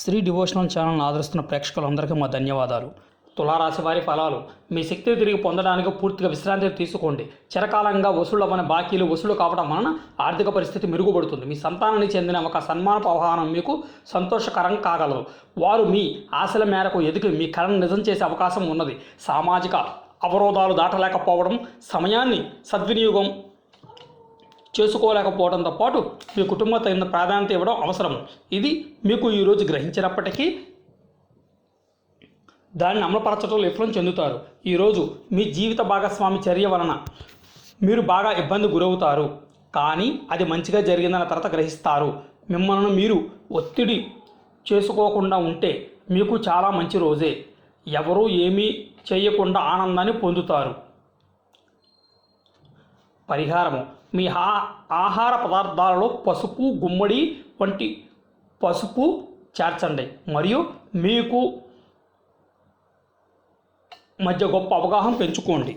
Shri devotional ఛానల్ని ఆదరిస్తున్న ప్రేక్షకులందరికీ మా ధన్యవాదాలు. తులారాశి వారి ఫలాలు. మీ శక్తిని తిరిగి పొందడానికి పూర్తిగా విశ్రాంతి తీసుకోండి. చిరకాలంగా వసూళ్లవని బాకీలు వసూలు కావడం వలన ఆర్థిక పరిస్థితి మెరుగుపడుతుంది. మీ సంతానానికి చెందిన ఒక సన్మానపు ఆహ్వానం మీకు సంతోషకరం కాగలదు. వారు మీ ఆశల మేరకు ఎదిగి మీ కళను నిజం చేసే అవకాశం ఉన్నది. సామాజిక అవరోధాలు దాటలేకపోవడం, సమయాన్ని సద్వినియోగం చేసుకోలేకపోవడంతో పాటు మీ కుటుంబ తగిన ప్రాధాన్యత ఇవ్వడం అవసరం. ఇది మీకు ఈరోజు గ్రహించినప్పటికీ దాన్ని అమలుపరచడంలో విఫలం చెందుతారు. ఈరోజు మీ జీవిత భాగస్వామి చర్య వలన మీరు బాగా ఇబ్బంది గురవుతారు, కానీ అది మంచిగా జరిగిందన్న తర్వాత గ్రహిస్తారు. మిమ్మల్ని మీరు ఒత్తిడి చేసుకోకుండా ఉంటే మీకు చాలా మంచి రోజే. ఎవరూ ఏమీ చేయకుండా ఆనందాన్ని పొందుతారు. పరిహారము. మీ ఆహార పదార్థాలలో పసుపు, గుమ్మడి వంటి పసుపు చేర్చండి మరియు మీకు మధ్య గొప్ప అవగాహన పెంచుకోండి.